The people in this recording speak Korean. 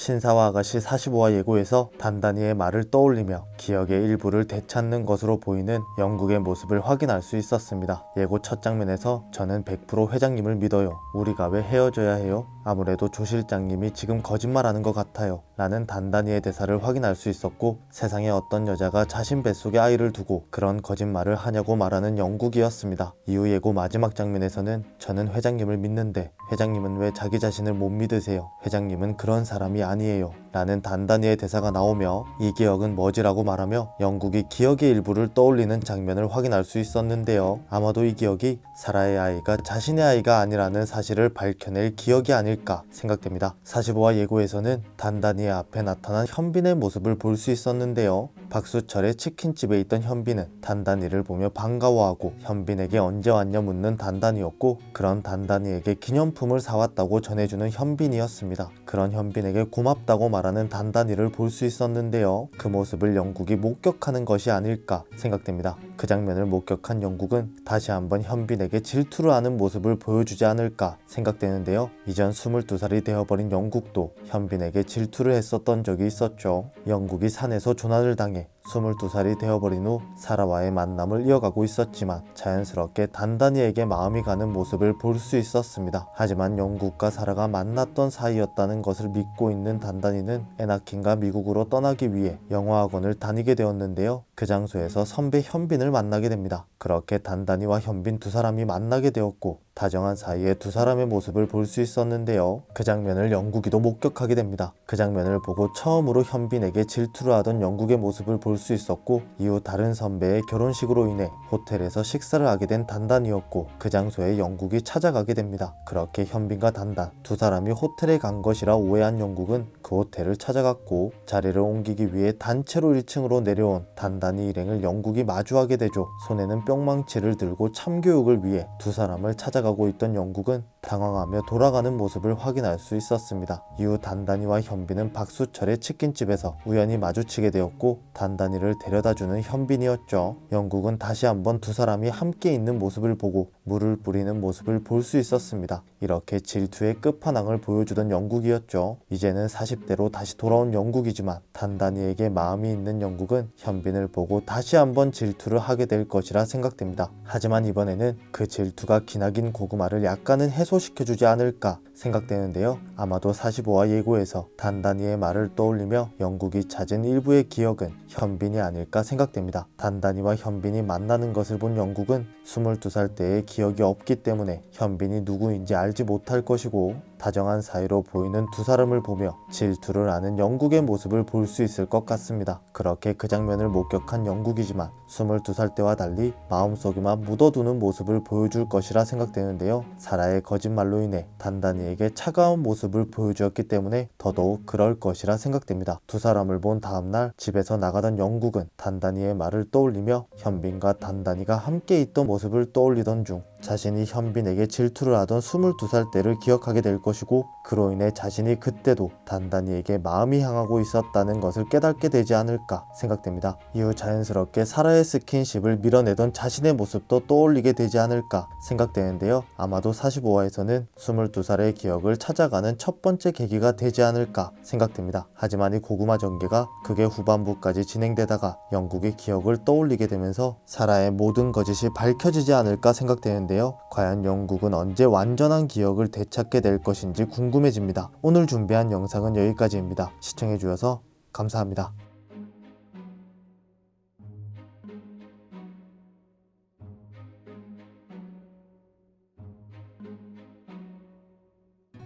신사와 아가씨 45화 예고에서 단단히의 말을 떠올리며 기억의 일부를 되찾는 것으로 보이는 영국의 모습을 확인할 수 있었습니다. 예고 첫 장면에서 저는 100% 회장님을 믿어요. 우리가 왜 헤어져야 해요? 아무래도 조 실장님이 지금 거짓말하는 것 같아요. 라는 단단히의 대사를 확인할 수 있었고, 세상에 어떤 여자가 자신 뱃속에 아이를 두고 그런 거짓말을 하냐고 말하는 영국이었습니다. 이후 예고 마지막 장면에서는 저는 회장님을 믿는데 회장님은 왜 자기 자신을 못 믿으세요? 회장님은 그런 사람이 아니에요. 라는 단단히의 대사가 나오며 이 기억은 뭐지라고 말하며 영국이 기억의 일부를 떠올리는 장면을 확인할 수 있었는데요. 아마도 이 기억이 사라의 아이가 자신의 아이가 아니라는 사실을 밝혀낼 기억이 아닐까 생각됩니다. 45화 예고에서는 단단히의 앞에 나타난 현빈의 모습을 볼 수 있었는데요. 박수철의 치킨집에 있던 현빈은 단단히를 보며 반가워하고 현빈에게 언제 왔냐 묻는 단단히였고, 그런 단단히에게 기념품을 사왔다고 전해주는 현빈이었습니다. 그런 현빈에게 고맙다고 말하는 단단히를 볼 수 있었는데요. 그 모습을 영국이 목격하는 것이 아닐까 생각됩니다. 그 장면을 목격한 영국은 다시 한번 현빈에게 질투를 하는 모습을 보여주지 않을까 생각되는데요. 이전 22살이 되어버린 영국도 현빈에게 질투를 했었던 적이 있었죠. 영국이 산에서 조난을 당해 22살이 되어버린 후 사라와의 만남을 이어가고 있었지만 자연스럽게 단단히에게 마음이 가는 모습을 볼 수 있었습니다. 하지만 영국과 사라가 만났던 사이였다는 것을 믿고 있는 단단히는 에나킨과 미국으로 떠나기 위해 영어학원을 다니게 되었는데요. 그 장소에서 선배 현빈을 만나게 됩니다. 그렇게 단단히와 현빈 두 사람이 만나게 되었고, 다정한 사이에 두 사람의 모습을 볼 수 있었는데요. 그 장면을 영국이도 목격하게 됩니다. 그 장면을 보고 처음으로 현빈에게 질투를 하던 영국의 모습을 볼 수 있었고, 이후 다른 선배의 결혼식으로 인해 호텔에서 식사를 하게 된 단단이었고, 그 장소에 영국이 찾아가게 됩니다. 그렇게 현빈과 단단 두 사람이 호텔에 간 것이라 오해한 영국은 그 호텔을 찾아갔고, 자리를 옮기기 위해 단체로 1층으로 내려온 단단히 일행을 영국이 마주하게 되죠. 손에는 뿅망치를 들고 참교육을 위해 두 사람을 찾아가고 있던 영국은 당황하며 돌아가는 모습을 확인할 수 있었습니다. 이후 단단히와 현빈은 박수철의 치킨집에서 우연히 마주치게 되었고, 단단히를 데려다주는 현빈이었죠. 영국은 다시 한번 두 사람이 함께 있는 모습을 보고 물을 뿌리는 모습을 볼 수 있었습니다. 이렇게 질투의 끝판왕을 보여주던 영국이었죠. 이제는 40대로 다시 돌아온 영국이지만 단단히에게 마음이 있는 영국은 현빈을 보고 다시 한번 질투를 하게 될 것이라 생각됩니다. 하지만 이번에는 그 질투가 기나긴 고구마를 약간은 해소시켜주지 않을까 생각되는데요. 아마도 45화 예고에서 단단히의 말을 떠올리며 영국이 찾은 일부의 기억은 현빈이 아닐까 생각됩니다. 단단히와 현빈이 만나는 것을 본 영국은 22살 때의 기억이 없기 때문에 현빈이 누구인지 알지 못할 것이고, 다정한 사이로 보이는 두 사람을 보며 질투를 하는 영국의 모습을 볼 수 있을 것 같습니다. 그렇게 그 장면을 목격한 영국이지만 22살 때와 달리 마음속에만 묻어두는 모습을 보여줄 것이라 생각되는데요. 사라의 거짓말로 인해 단단히에게 차가운 모습을 보여주었기 때문에 더더욱 그럴 것이라 생각됩니다. 두 사람을 본 다음날 집에서 나가던 영국은 단단히의 말을 떠올리며 현빈과 단단히가 함께 있던 모습을 떠올리던 중 자신이 현빈에게 질투를 하던 22살 때를 기억하게 될 것이고, 그로 인해 자신이 그때도 단단히에게 마음이 향하고 있었다는 것을 깨닫게 되지 않을까 생각됩니다. 이후 자연스럽게 사라의 스킨십을 밀어내던 자신의 모습도 떠올리게 되지 않을까 생각되는데요. 아마도 45화에서는 22살의 기억을 찾아가는 첫 번째 계기가 되지 않을까 생각됩니다. 하지만 이 고구마 전개가 극의 후반부까지 진행되다가 영국의 기억을 떠올리게 되면서 사라의 모든 거짓이 밝혀지지 않을까 생각되는데요. 과연 영국은 언제 완전한 기억을 되찾게 될 것인지 궁금해집니다. 오늘 준비한 영상은 여기까지입니다. 시청해주셔서 감사합니다.